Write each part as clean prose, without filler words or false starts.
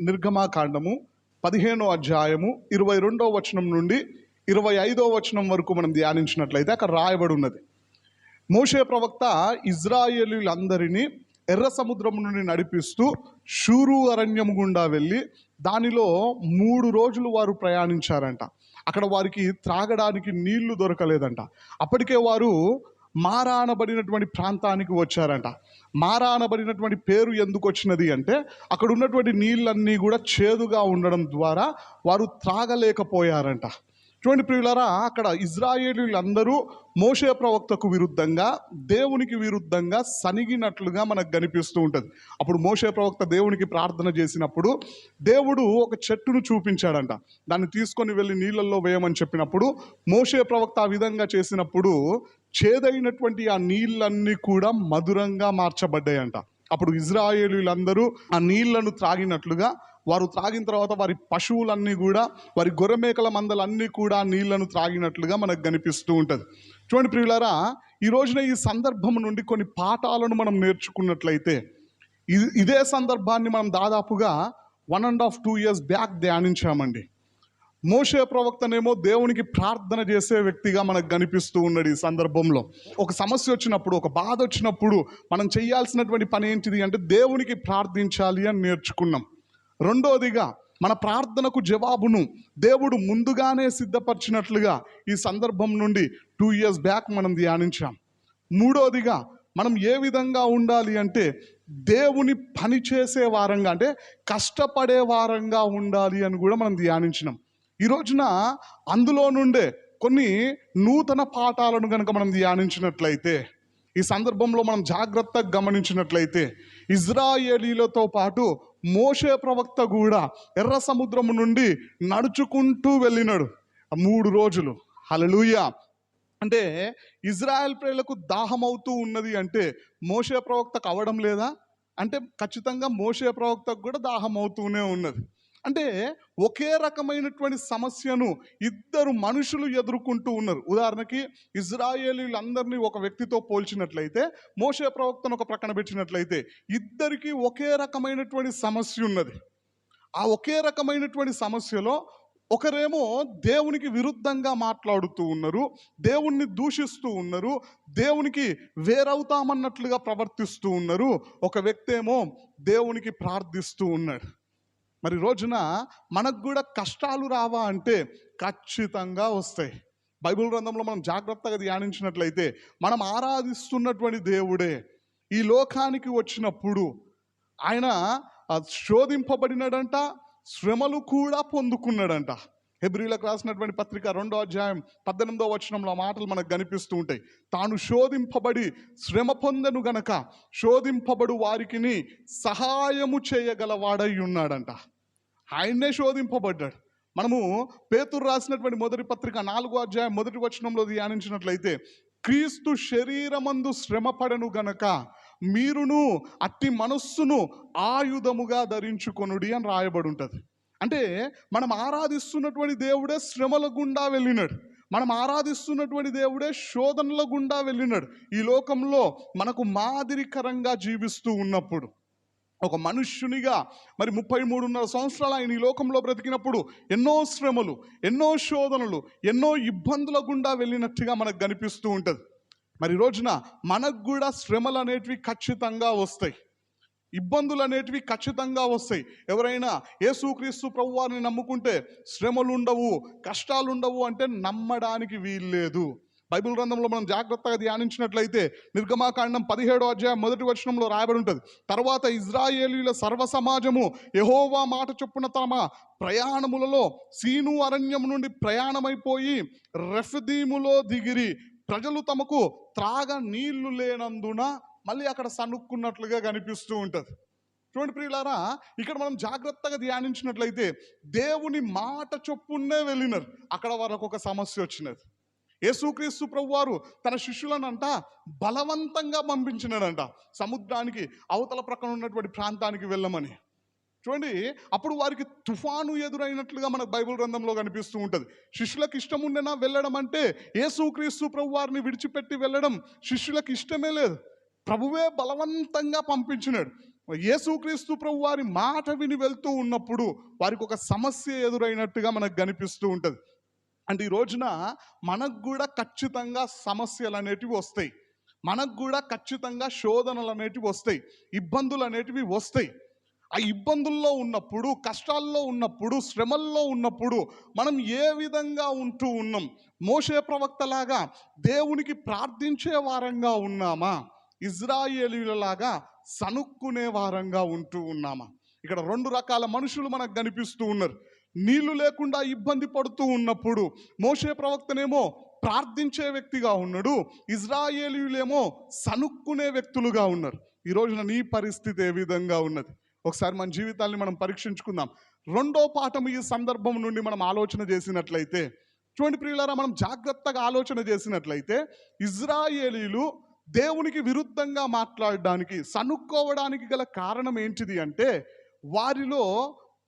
నిర్గమాకాండము 15వ అధ్యాయము 22వ వచనం నుండి 25వ వచనం వరకు మనం ధ్యానించినట్లయితే అక్కడ రాయబడి ఉన్నది. మోషే ప్రవక్త ఇజ్రాయేలీలందరినీ ఎర్ర సముద్రం నుండి నడిపిస్తూ షూరు అరణ్యం గుండా వెళ్ళి దానిలో 3 రోజులు వారు ప్రయాణించారంట. అక్కడ వారికి త్రాగడానికి నీళ్లు దొరకలేదంట. అప్పటికే వారు మారా అనబడినటువంటి ప్రాంతానికి వచ్చారంట. మారా అనబడినటువంటి పేరు ఎందుకు వచ్చినది అంటే అక్కడ ఉన్నటువంటి నీళ్ళన్నీ కూడా చేదుగా ఉండడం ద్వారా వారు త్రాగలేకపోయారంట. చూడండి ప్రియులారా, అక్కడ ఇజ్రాయేలీలందరూ మోషే ప్రవక్తకు విరుద్ధంగా, దేవునికి విరుద్ధంగా సనిగినట్లుగా మనకు కనిపిస్తూ ఉంటుంది. అప్పుడు మోషే ప్రవక్త దేవునికి ప్రార్థన చేసినప్పుడు దేవుడు ఒక చెట్టును చూపించాడంట. దాన్ని తీసుకొని వెళ్ళి నీళ్ళల్లో వేయమని చెప్పినప్పుడు మోషే ప్రవక్త ఆ విధంగా చేసినప్పుడు చేదైనటువంటి ఆ నీళ్ళన్నీ కూడా మధురంగా మార్చబడ్డాయంట. అప్పుడు ఇజ్రాయేలీలందరూ ఆ నీళ్లను త్రాగినట్లుగా, వారు త్రాగిన తర్వాత వారి పశువులన్నీ కూడా, వారి గొర్రెమేకల మందలన్నీ కూడా నీళ్లను త్రాగినట్లుగా మనకు కనిపిస్తూ ఉంటుంది. చూడండి ప్రియులారా, ఈ రోజున ఈ సందర్భం నుండి కొన్ని పాఠాలను మనం నేర్చుకున్నట్లయితే, ఇదే సందర్భాన్ని మనం దాదాపుగా 1.5 2 years బ్యాక్ ధ్యానించామండి. మోషే ప్రవక్తనేమో దేవునికి ప్రార్థన చేసే వ్యక్తిగా మనకు కనిపిస్తూ ఉన్నాడు. ఈ సందర్భంలో ఒక సమస్య వచ్చినప్పుడు, ఒక బాధ వచ్చినప్పుడు మనం చేయాల్సినటువంటి పని ఏంటిది అంటే దేవునికి ప్రార్థించాలి అని నేర్చుకున్నాం. రెండోదిగా మన ప్రార్థనకు జవాబును దేవుడు ముందుగానే సిద్ధపరిచినట్లుగా ఈ సందర్భం నుండి 2 years బ్యాక్ మనం ధ్యానించాం. మూడోదిగా మనం ఏ విధంగా ఉండాలి అంటే దేవుని పని చేసే వారంగా, అంటే కష్టపడే వారంగా ఉండాలి అని కూడా మనం ధ్యానించినాం. ఈ రోజున అందులో నుండే కొన్ని నూతన పాఠాలను కనుక మనం ధ్యానించినట్లయితే, ఈ సందర్భంలో మనం జాగ్రత్తగా గమనించినట్లయితే, ఇజ్రాయేలీలతో పాటు మోషే ప్రవక్త కూడా ఎర్ర సముద్రము నుండి నడుచుకుంటూ వెళ్ళినాడు 3 రోజులు. హల్లెలూయా. అంటే ఇజ్రాయెల్ ప్రజలకు దాహం అవుతూ ఉన్నది అంటే మోషే ప్రవక్తకు అవడం లేదా అంటే ఖచ్చితంగా మోషే ప్రవక్తకు కూడా దాహం అవుతూనే ఉన్నది. అంటే ఒకే రకమైనటువంటి సమస్యను ఇద్దరు మనుషులు ఎదుర్కొంటూ ఉన్నారు. ఉదాహరణకి ఇజ్రాయేలీలందరినీ ఒక వ్యక్తితో పోల్చినట్లయితే, మోషే ప్రవక్తను ఒక ప్రక్కన పెట్టినట్లయితే, ఇద్దరికి ఒకే రకమైనటువంటి సమస్య ఉన్నది. ఆ ఒకే రకమైనటువంటి సమస్యలో ఒకరేమో దేవునికి విరుద్ధంగా మాట్లాడుతూ ఉన్నారు, దేవుణ్ణి దూషిస్తూ ఉన్నారు, దేవునికి వేరవుతామన్నట్లుగా ప్రవర్తిస్తూ ఉన్నారు. ఒక వ్యక్తి ఏమో దేవునికి ప్రార్థిస్తూ ఉన్నాడు. మరి రోజున మనకు కూడా కష్టాలు రావా అంటే ఖచ్చితంగా వస్తాయి. బైబిల్ గ్రంథంలో మనం జాగ్రత్తగా ధ్యానించినట్లయితే మనం ఆరాధిస్తున్నటువంటి దేవుడే ఈ లోకానికి వచ్చినప్పుడు ఆయన శోధింపబడినాడంట, శ్రమలు కూడా పొందుకున్నాడంట. హెబ్రీలకు రాసినటువంటి పత్రిక 2వ అధ్యాయం 18వ వచనంలో మాటలు మనకు కనిపిస్తూ ఉంటాయి. తాను శోధింపబడి శ్రమ పొందెను గనక శోధింపబడు వారికి సహాయము చేయగలవాడై ఉన్నాడంట. ఆయన్నే శోధింపబడ్డాడు. మనము పేతురు రాసినటువంటి మొదటి పత్రిక 4వ అధ్యాయం 1వ వచనంలో ధ్యానించినట్లయితే, క్రీస్తు శరీరమందు శ్రమపడను గనక మీరును అట్టి మనస్సును ఆయుధముగా ధరించుకొనుడి అని రాయబడి ఉంటుంది. అంటే మనం ఆరాధిస్తున్నటువంటి దేవుడే శ్రమల గుండా వెళ్ళినాడు, మనం ఆరాధిస్తున్నటువంటి దేవుడే శోధనల గుండా వెళ్ళినాడు. ఈ లోకంలో మనకు మాదిరికరంగా జీవిస్తూ ఉన్నప్పుడు, ఒక మనుష్యునిగా మరి 33.5 సంవత్సరాలు ఆయన ఈ లోకంలో బ్రతికినప్పుడు ఎన్నో శ్రమలు, ఎన్నో శోధనలు, ఎన్నో ఇబ్బందుల గుండా వెళ్ళినట్టుగా మనకు కనిపిస్తూ ఉంటుంది. మరి రోజున మనకు కూడా శ్రమలు అనేటివి ఖచ్చితంగా వస్తాయి, ఇబ్బందులు అనేటివి ఖచ్చితంగా వస్తాయి. ఎవరైనా యేసుక్రీస్తు ప్రభువారిని నమ్ముకుంటే శ్రమలు ఉండవు, కష్టాలు ఉండవు అంటే నమ్మడానికి వీల్లేదు. బైబిల్ గ్రంథంలో మనం జాగ్రత్తగా ధ్యానించినట్లయితే నిర్గమాకాండం 17వ అధ్యాయం 1వ వచనంలో రాయబడి ఉంటుంది. తర్వాత ఇజ్రాయేలీల సర్వ సమాజము యెహోవా మాట చొప్పున తమ ప్రయాణములలో సీను అరణ్యం నుండి ప్రయాణమైపోయి రెఫదీములో దిగిరి. ప్రజలు తమకు త్రాగ నీళ్లు లేనందున మళ్ళీ అక్కడ సనుక్కున్నట్లుగా కనిపిస్తూ ఉంటుంది. చూడండి ప్రియులారా, ఇక్కడ మనం జాగ్రత్తగా ధ్యానించినట్లయితే దేవుని మాట చొప్పునే వెళ్ళినారు. అక్కడ వాళ్ళకు ఒక సమస్య వచ్చినది. యేసుక్రీస్తు ప్రభువారు తన శిష్యులనంట బలవంతంగా పంపించినాడంట సముద్రానికి అవతల ప్రక్కన ఉన్నటువంటి ప్రాంతానికి వెళ్ళమని. చూడండి, అప్పుడు వారికి తుఫాను ఎదురైనట్లుగా మనకు బైబిల్ గ్రంథంలో కనిపిస్తూ ఉంటుంది. శిష్యులకు ఇష్టం ఉండేనా వెళ్ళడం అంటే? యేసుక్రీస్తు ప్రభువారిని విడిచిపెట్టి వెళ్ళడం శిష్యులకు ఇష్టమే లేదు. ప్రభువే బలవంతంగా పంపించినాడు. యేసుక్రీస్తు ప్రభు వారి మాట విని వెళ్తూ ఉన్నప్పుడు వారికి ఒక సమస్య ఎదురైనట్టుగా మనకు కనిపిస్తూ ఉంటుంది. అంటే ఈ రోజున మనకు కూడా ఖచ్చితంగా సమస్యలు అనేటివి వస్తాయి, మనకు కూడా ఖచ్చితంగా శోధనలు అనేటివి వస్తాయి, ఇబ్బందులు అనేటివి వస్తాయి. ఆ ఇబ్బందుల్లో ఉన్నప్పుడు, కష్టాల్లో ఉన్నప్పుడు, శ్రమల్లో ఉన్నప్పుడు మనం ఏ విధంగా ఉంటూ ఉన్నాం? మోషే ప్రవక్తలాగా దేవునికి ప్రార్థించే వారంగా ఉన్నామా? ఇజ్రాయేలీలలాగా సనుక్కునే వారంగా ఉంటూ ఉన్నామా? ఇక్కడ రెండు రకాల మనుషులు మనకు కనిపిస్తూ ఉన్నారు. నీళ్లు లేకుండా ఇబ్బంది పడుతూ ఉన్నప్పుడు మోషే ప్రవక్తనేమో ప్రార్థించే వ్యక్తిగా ఉన్నాడు, ఇజ్రాయేలీయులేమో సనుక్కునే వ్యక్తులుగా ఉన్నారు. ఈ రోజున నీ పరిస్థితి ఏ విధంగా ఉన్నది? ఒకసారి మన జీవితాన్ని మనం పరీక్షించుకుందాం. రెండో పాఠం ఈ సందర్భం నుండి మనం ఆలోచన చేసినట్లయితే, చూడండి ప్రియులారా, మనం జాగ్రత్తగా ఆలోచన చేసినట్లయితే ఇజ్రాయేలీలు దేవునికి విరుద్ధంగా మాట్లాడడానికి, సనుక్కోవడానికి గల కారణం ఏంటిది అంటే వారిలో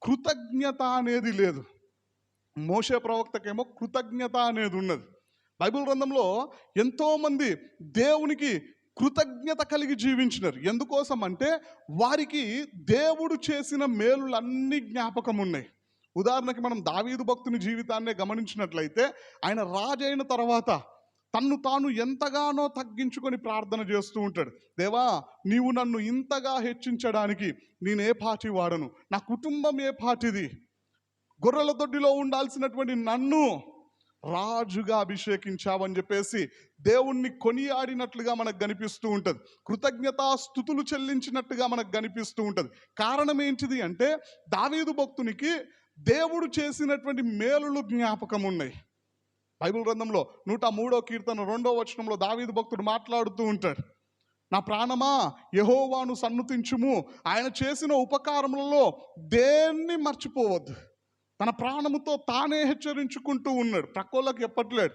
కృతజ్ఞత అనేది లేదు. మోషే ప్రవక్తకేమో కృతజ్ఞత అనేది ఉన్నది. బైబిల్ గ్రంథంలో ఎంతోమంది దేవునికి కృతజ్ఞత కలిగి జీవించినారు. ఎందుకోసం అంటే వారికి దేవుడు చేసిన మేలులన్నీ జ్ఞాపకం ఉన్నాయి. ఉదాహరణకి మనం దావీదు భక్తుని జీవితాన్నే గమనించినట్లయితే ఆయన రాజైన తర్వాత తన్ను తాను ఎంతగానో తగ్గించుకొని ప్రార్థన చేస్తూ ఉంటాడు. దేవా, నీవు నన్ను ఇంతగా హెచ్చించడానికి నేనే పాటి వాడను, నా కుటుంబం ఏ పాటిది, గొర్రెల దొడ్డిలో ఉండాల్సినటువంటి నన్ను రాజుగా అభిషేకించావని చెప్పేసి దేవుణ్ణి కొనియాడినట్లుగా మనకు కనిపిస్తూ ఉంటుంది. కృతజ్ఞతాస్తుతులు చెల్లించినట్టుగా మనకు కనిపిస్తూ ఉంటుంది. కారణం ఏంటిది అంటే దావీదు భక్తునికి దేవుడు చేసినటువంటి మేలులు జ్ఞాపకం ఉన్నాయి. బైబిల్ గ్రంథంలో 103వ కీర్తన 2వ వచనంలో దావీదు భక్తుడు మాట్లాడుతూ ఉంటాడు, నా ప్రాణమా యెహోవాను సన్నుతించుము, ఆయన చేసిన ఉపకారములలో దేన్ని మర్చిపోవద్దు. తన ప్రాణముతో తానే హెచ్చరించుకుంటూ ఉన్నాడు, ప్రక్కోళ్ళకి చెప్పట్లేడు.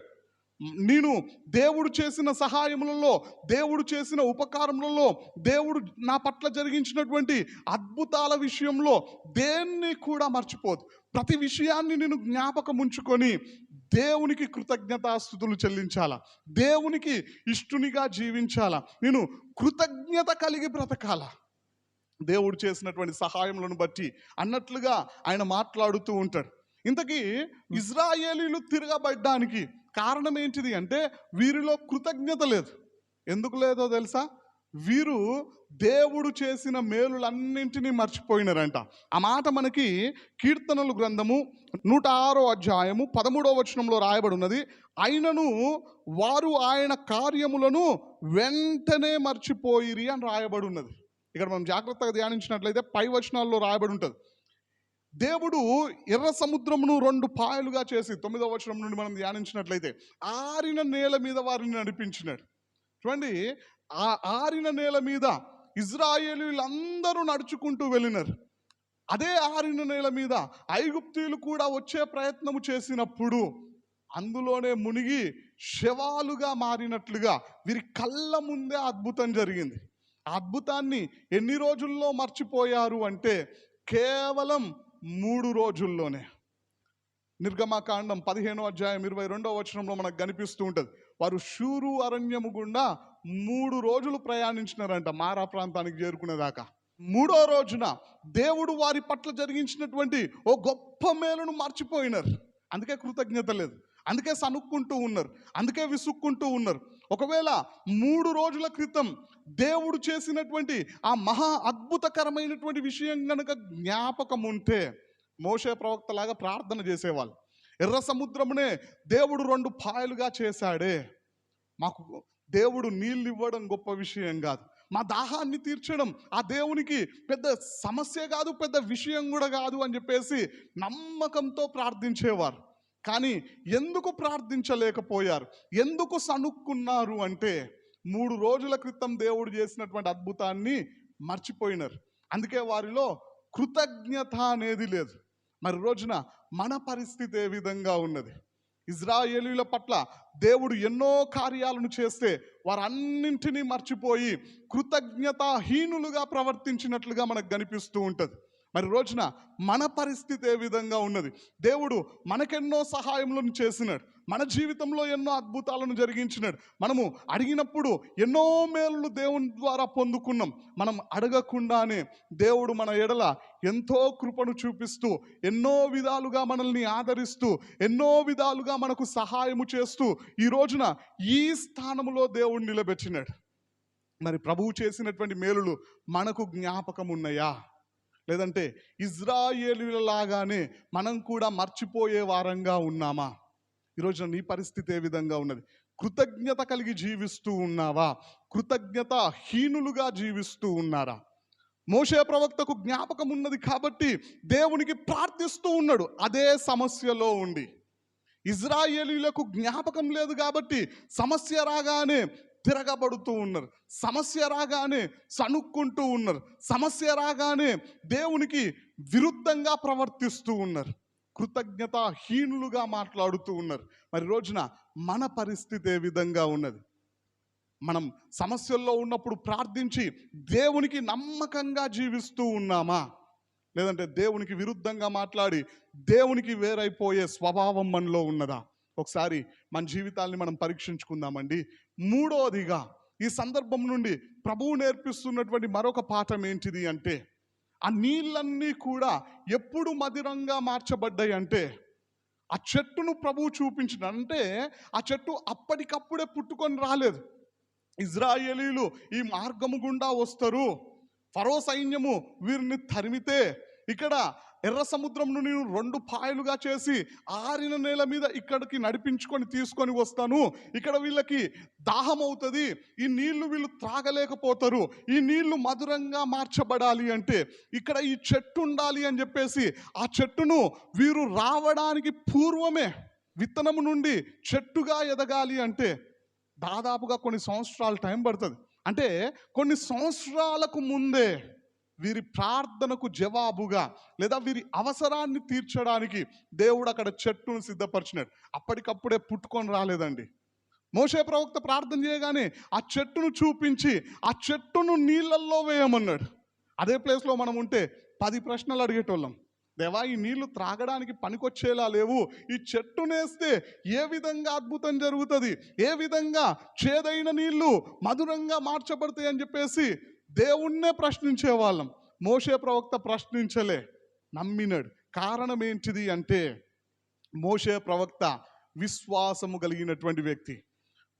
నేను దేవుడు చేసిన సహాయములలో, దేవుడు చేసిన ఉపకారములలో, దేవుడు నా పట్ల జరిగించినటువంటి అద్భుతాల విషయంలో దేన్ని కూడా మర్చిపోదు. ప్రతి విషయాన్ని నేను జ్ఞాపకం ఉంచుకొని దేవునికి కృతజ్ఞతాస్తుతులు చెల్లించాలా, దేవునికి ఇష్టునిగా జీవించాలా, నేను కృతజ్ఞత కలిగి బ్రతకాలా దేవుడు చేసినటువంటి సహాయములను బట్టి అన్నట్లుగా ఆయన మాట్లాడుతూ ఉంటాడు. ఇంతకీ ఇజ్రాయేలీలు తిరగబడ్డానికి కారణం ఏంటిది అంటే వీరిలో కృతజ్ఞత లేదు. ఎందుకు లేదో తెలుసా? వీరు దేవుడు చేసిన మేలులన్నింటినీ మర్చిపోయినారంట. ఆ మాట మనకి కీర్తనలు గ్రంథము 106వ అధ్యాయము 13వ వచనంలో రాయబడి ఉన్నది. అయినను వారు ఆయన కార్యములను వెంటనే మర్చిపోయిరి అని రాయబడి ఉన్నది. ఇక్కడ మనం జాగ్రత్తగా ధ్యానించినట్లయితే పై వచనాల్లో రాయబడి ఉంటుంది, దేవుడు ఎర్ర సముద్రమును 2 పాయలుగా చేసి 9వ వచనం నుండి మనం ధ్యానించినట్లయితే ఆరిన నేల మీద వారిని నడిపించినాడు. చూడండి, ఆ ఆరిన నేల మీద ఇజ్రాయేలీలందరూ నడుచుకుంటూ వెళ్ళినారు. అదే ఆరిన నేల మీద ఐగుప్తీయులు కూడా వచ్చే ప్రయత్నము చేసినప్పుడు అందులోనే మునిగి శవాలుగా మారినట్లుగా వీరి కళ్ళ ముందే అద్భుతం జరిగింది. ఆ అద్భుతాన్ని ఎన్ని రోజుల్లో మర్చిపోయారు అంటే కేవలం 3 రోజుల్లోనే. నిర్గమకాండం 15వ అధ్యాయం 22వ వచనంలో మనకు కనిపిస్తూ ఉంటుంది, వారు షూరు అరణ్యము గుండా 3 రోజులు ప్రయాణించినారంట మారా ప్రాంతానికి చేరుకునేదాకా. 3వ రోజున దేవుడు వారి పట్ల జరిగించినటువంటి ఓ గొప్ప మేలును మర్చిపోయినారు. అందుకే కృతజ్ఞత లేదు, అందుకే సనుక్కుంటూ ఉన్నారు, అందుకే విసుక్కుంటూ ఉన్నారు. ఒకవేళ 3 రోజుల క్రితం దేవుడు చేసినటువంటి ఆ మహా అద్భుతకరమైనటువంటి విషయం కనుక జ్ఞాపకం ఉంటే మోషే ప్రవక్తలాగా ప్రార్థన చేసేవాళ్ళు. ఎర్ర సముద్రమునే దేవుడు 2 పాయలుగా చేశాడే, మాకు దేవుడు నీళ్ళు ఇవ్వడం గొప్ప విషయం కాదు, మా దాహాన్ని తీర్చడం ఆ దేవునికి పెద్ద సమస్య కాదు, పెద్ద విషయం కూడా కాదు అని చెప్పేసి నమ్మకంతో ప్రార్థించేవారు. కానీ ఎందుకు ప్రార్థించలేకపోయారు, ఎందుకు సనుక్కున్నారు అంటే 3 రోజుల క్రితం దేవుడు చేసినటువంటి అద్భుతాన్ని మర్చిపోయినారు. అందుకే వారిలో కృతజ్ఞత అనేది లేదు. మరి రోజున మన పరిస్థితి ఏ విధంగా ఉన్నది? ఇజ్రాయేలీల పట్ల దేవుడు ఎన్నో కార్యాలను చేస్తే వారన్నింటినీ మర్చిపోయి కృతజ్ఞతాహీనులుగా ప్రవర్తించినట్లుగా మనకు కనిపిస్తూ ఉంటుంది. మరి రోజున మన పరిస్థితి ఏ విధంగా ఉన్నది? దేవుడు మనకెన్నో సహాయములను చేసినాడు, మన జీవితంలో ఎన్నో అద్భుతాలను జరిగించినాడు. మనము అడిగినప్పుడు ఎన్నో మేలులు దేవుని ద్వారా పొందుకున్నాం. మనం అడగకుండానే దేవుడు మన ఎడల ఎంతో కృపను చూపిస్తూ, ఎన్నో విధాలుగా మనల్ని ఆదరిస్తూ, ఎన్నో విధాలుగా మనకు సహాయము చేస్తూ ఈ రోజున ఈ స్థానములో దేవుడు నిలబెట్టినాడు. మరి ప్రభువు చేసినటువంటి మేలులు మనకు జ్ఞాపకం ఉన్నాయా? లేదంటే ఇజ్రాయేలీలలాగానే మనం కూడా మర్చిపోయే వారంగా ఉన్నామా? ఈరోజు నీ పరిస్థితి ఏ విధంగా ఉన్నది? కృతజ్ఞత కలిగి జీవిస్తూ ఉన్నావా? కృతజ్ఞత హీనులుగా జీవిస్తూ ఉన్నారా? మోషే ప్రవక్తకు జ్ఞాపకం ఉన్నది కాబట్టి దేవునికి ప్రార్థిస్తూ ఉన్నాడు అదే సమస్యలో ఉండి. ఇజ్రాయేలీలకు జ్ఞాపకం లేదు కాబట్టి సమస్య రాగానే తిరగబడుతూ ఉన్నారు, సమస్య రాగానే సణుక్కుంటూ ఉన్నారు, సమస్య రాగానే దేవునికి విరుద్ధంగా ప్రవర్తిస్తూ ఉన్నారు, కృతజ్ఞత హీనులుగా మాట్లాడుతూ ఉన్నారు. మరి రోజున మన పరిస్థితి ఏ విధంగా ఉన్నది? మనం సమస్యల్లో ఉన్నప్పుడు ప్రార్థించి దేవునికి నమ్మకంగా జీవిస్తూ ఉన్నామా? లేదంటే దేవునికి విరుద్ధంగా మాట్లాడి దేవునికి వేరైపోయే స్వభావం మనలో ఉన్నదా? ఒకసారి మన జీవితాల్ని మనం పరీక్షించుకుందామండి. మూడోదిగా ఈ సందర్భం నుండి ప్రభువు నేర్పిస్తున్నటువంటి మరొక పాఠం ఏంటిది అంటే, ఆ నీళ్ళన్నీ కూడా ఎప్పుడు మధురంగా మార్చబడ్డాయి అంటే, ఆ చెట్టును ప్రభువు చూపించిన, అంటే ఆ చెట్టు అప్పటికప్పుడే పుట్టుకొని రాలేదు. ఇజ్రాయేలీలు ఈ మార్గము గుండా వస్తారు, ఫరో సైన్యము వీరిని తరిమితే ఇక్కడ ఎర్ర సముద్రం నుండి 2 పాయలుగా చేసి ఆరిన నేల మీద ఇక్కడికి నడిపించుకొని తీసుకొని వస్తాను, ఇక్కడ వీళ్ళకి దాహం అవుతుంది, ఈ నీళ్లు వీళ్ళు త్రాగలేకపోతారు, ఈ నీళ్లు మధురంగా మార్చబడాలి అంటే ఇక్కడ ఈ చెట్టు ఉండాలి అని చెప్పేసి ఆ చెట్టును వీరు రావడానికి పూర్వమే, విత్తనము నుండి చెట్టుగా ఎదగాలి అంటే దాదాపుగా కొన్ని సంవత్సరాల టైం పడుతుంది. అంటే కొన్ని సంవత్సరాలకు ముందే వీరి ప్రార్థనకు జవాబుగా, లేదా వీరి అవసరాన్ని తీర్చడానికి దేవుడు అక్కడ చెట్టును సిద్ధపరిచినాడు. అప్పటికప్పుడే పుట్టుకొని రాలేదండి. మోషే ప్రవక్త ప్రార్థన చేయగానే ఆ చెట్టును చూపించి ఆ చెట్టును నీళ్ళల్లో వేయమన్నాడు. అదే ప్లేస్లో మనం ఉంటే 10 ప్రశ్నలు అడిగేటోళ్ళం. దేవా, ఈ నీళ్లు త్రాగడానికి పనికొచ్చేలా లేవు, ఈ చెట్టు నేస్తే ఏ విధంగా అద్భుతం జరుగుతుంది, ఏ విధంగా చేదైన నీళ్లు మధురంగా మార్చబడతాయి అని చెప్పేసి దేవుణ్ణే ప్రశ్నించే వాళ్ళం. మోషే ప్రవక్త ప్రశ్నించలే, నమ్మినాడు. కారణం ఏంటిది అంటే మోషే ప్రవక్త విశ్వాసము కలిగినటువంటి వ్యక్తి.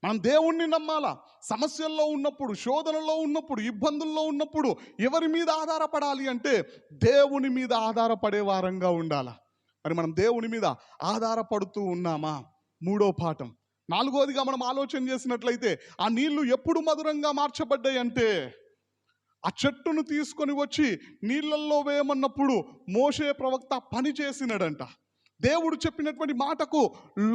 మనం దేవుణ్ణి నమ్మాలా. సమస్యల్లో ఉన్నప్పుడు, శోధనలో ఉన్నప్పుడు, ఇబ్బందుల్లో ఉన్నప్పుడు ఎవరి మీద ఆధారపడాలి అంటే దేవుని మీద ఆధారపడే వారంగా ఉండాలా. మరి మనం దేవుని మీద ఆధారపడుతూ ఉన్నామా? మూడో పాఠం. నాలుగోదిగా మనం ఆలోచన చేసినట్లయితే ఆ నీళ్లు ఎప్పుడు మధురంగా మార్చబడ్డాయి అంటే ఆ చెట్టును తీసుకొని వచ్చి నీళ్ళల్లో వేయమన్నప్పుడు మోషే ప్రవక్త పని చేసినాడంట. దేవుడు చెప్పినటువంటి మాటకు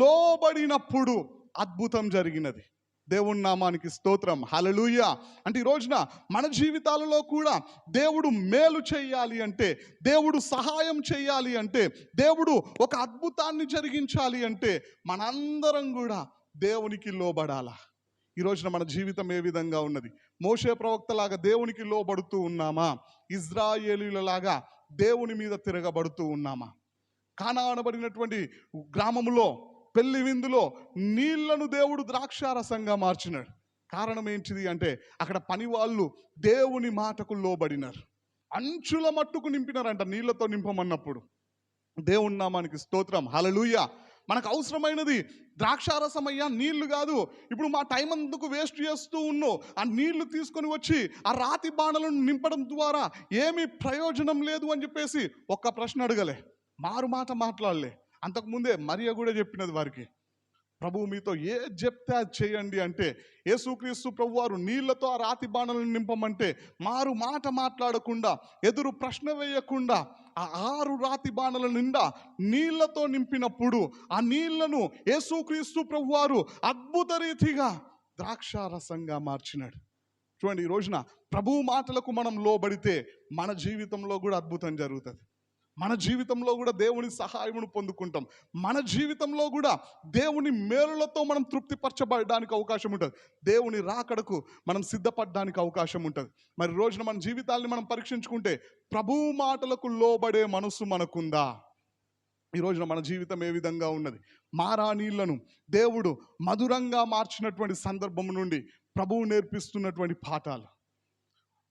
లోబడినప్పుడు అద్భుతం జరిగినది. దేవుని నామానికి స్తోత్రం, హల్లెలూయా. అంటే ఈ రోజున మన జీవితాలలో కూడా దేవుడు మేలు చేయాలి అంటే, దేవుడు సహాయం చేయాలి అంటే, దేవుడు ఒక అద్భుతాన్ని జరిగించాలి అంటే మనందరం కూడా దేవునికి లోబడాలా. ఈ రోజున మన జీవితం ఏ విధంగా ఉన్నది? మోషే ప్రవక్తలాగా దేవునికి లోబడుతూ ఉన్నామా? ఇజ్రాయేలీలలాగా దేవుని మీద తిరగబడుతూ ఉన్నామా? కానానబడినటువంటి గ్రామంలో పెళ్లి విందులో నీళ్లను దేవుడు ద్రాక్షారసంగా మార్చినాడు. కారణం ఏంటిది అంటే అక్కడ పని వాళ్ళు దేవుని మాటకు లోబడినారు. అంచుల మట్టుకు నింపినారంట నీళ్లతో నింపమన్నప్పుడు. దేవుని నామానికి స్తోత్రం, హల్లెలూయా. మనకు అవసరమైనది ద్రాక్షారసమయ్యా, నీళ్లు కాదు. ఇప్పుడు మా టైం అందుకు వేస్ట్ చేస్తూ ఉన్నావు. ఆ నీళ్లు తీసుకొని వచ్చి ఆ రాతి బాణలను నింపడం ద్వారా ఏమీ ప్రయోజనం లేదు అని చెప్పేసి ఒక్క ప్రశ్న అడగలే, మారు మాట మాట్లాడలే. అంతకుముందే మరియ కూడా చెప్పినది వారికి, ప్రభువు మీతో ఏది చెప్తే అది చేయండి అంటే యేసుక్రీస్తు ప్రభు వారు నీళ్లతో ఆ రాతి బాణలను నింపమంటే మారు మాట మాట్లాడకుండా, ఎదురు ప్రశ్న వేయకుండా ఆ 6 రాతి బాణల నిండా నీళ్లతో నింపినప్పుడు ఆ నీళ్లను యేసుక్రీస్తు ప్రభు వారు అద్భుత రీతిగా ద్రాక్షారసంగా మార్చినాడు. చూడండి, ఈ రోజున ప్రభువు మాటలకు మనం లోబడితే మన జీవితంలో కూడా అద్భుతం జరుగుతుంది. మన జీవితంలో కూడా దేవుని సహాయమును పొందుకుంటాం. మన జీవితంలో కూడా దేవుని మేలులతో మనం తృప్తిపరచబడడానికి అవకాశం ఉంటుంది. దేవుని రాకడకు మనం సిద్ధపడడానికి అవకాశం ఉంటుంది. మరి రోజున మన జీవితాల్ని మనం పరీక్షించుకుంటే ప్రభువు మాటలకు లోబడే మనసు మనకుందా? ఈ రోజున మన జీవితం ఏ విధంగా ఉన్నది? మారా నీళ్లను దేవుడు మధురంగా మార్చినటువంటి సందర్భం నుండి ప్రభువు నేర్పిస్తున్నటువంటి పాఠాలు.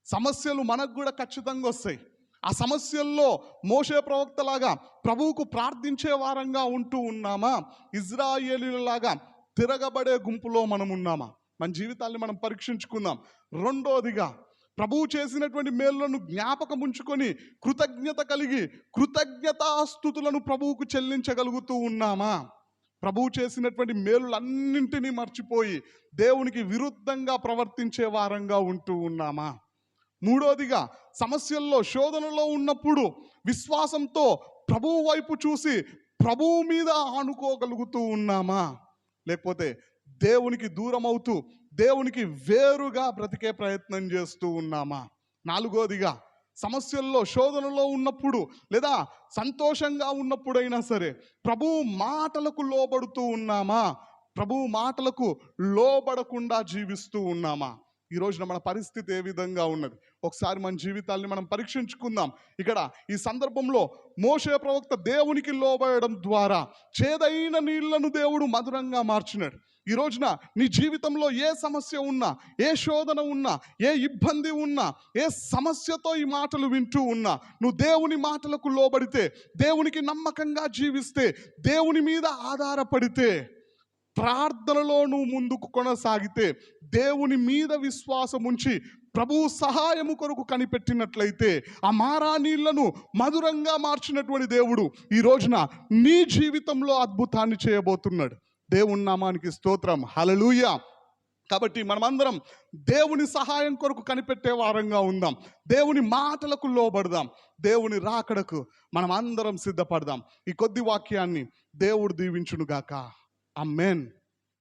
సమస్యలు మనకు కూడా ఖచ్చితంగా వస్తాయి. ఆ సమస్యల్లో మోషే ప్రవక్తలాగా ప్రభువుకు ప్రార్థించే వారంగా ఉంటూ ఉన్నామా? ఇజ్రాయేలీలాగా తిరగబడే గుంపులో మనం ఉన్నామా? మన జీవితాన్ని మనం పరీక్షించుకుందాం. రెండోదిగా, ప్రభువు చేసినటువంటి మేలులను జ్ఞాపకం ఉంచుకొని కృతజ్ఞత కలిగి కృతజ్ఞతాస్తుతులను ప్రభువుకు చెల్లించగలుగుతూ ఉన్నామా? ప్రభువు చేసినటువంటి మేలులన్నింటినీ మర్చిపోయి దేవునికి విరుద్ధంగా ప్రవర్తించే వారంగా ఉంటూ ఉన్నామా? మూడోదిగా, సమస్యల్లో శోధనలో ఉన్నప్పుడు విశ్వాసంతో ప్రభువు వైపు చూసి ప్రభువు మీద ఆనుకోగలుగుతూ ఉన్నామా? లేకపోతే దేవునికి దూరం అవుతూ దేవునికి వేరుగా బ్రతికే ప్రయత్నం చేస్తూ ఉన్నామా? నాలుగోదిగా, సమస్యల్లో శోధనలో ఉన్నప్పుడు లేదా సంతోషంగా ఉన్నప్పుడైనా సరే ప్రభువు మాటలకు లోబడుతూ ఉన్నామా? ప్రభువు మాటలకు లోబడకుండా జీవిస్తూ ఉన్నామా? ఈ రోజున మన పరిస్థితి ఏ విధంగా ఉన్నది? ఒకసారి మన జీవితాల్ని మనం పరీక్షించుకుందాం. ఇక్కడ ఈ సందర్భంలో మోషే ప్రవక్త దేవునికి లోబడడం ద్వారా చేదైన నీళ్లను దేవుడు మధురంగా మార్చినాడు. ఈ రోజున నీ జీవితంలో ఏ సమస్య ఉన్నా, ఏ శోధన ఉన్నా, ఏ ఇబ్బంది ఉన్నా, ఏ సమస్యతో ఈ మాటలు వింటూ ఉన్నా, నువ్వు దేవుని మాటలకు లోబడితే, దేవునికి నమ్మకంగా జీవిస్తే, దేవుని మీద ఆధారపడితే, ప్రార్థనలో నువ్వు ముందుకు కొనసాగితే, దేవుని మీద విశ్వాసం ఉంచి ప్రభువు సహాయము కొరకు కనిపెట్టినట్లయితే, ఆ మారా నీళ్లను మధురంగా మార్చినటువంటి దేవుడు ఈ రోజున నీ జీవితంలో అద్భుతాన్ని చేయబోతున్నాడు. దేవుని నామానికి స్తోత్రం. హల్లెలూయా. కాబట్టి మనమందరం దేవుని సహాయం కొరకు కనిపెట్టే వారంగా ఉందాం. దేవుని మాటలకు లోబడదాం. దేవుని రాకడకు మనం అందరం సిద్ధపడదాం. ఈ కొద్ది వాక్యాన్ని దేవుడు దీవించునుగాక. ఆమేన్.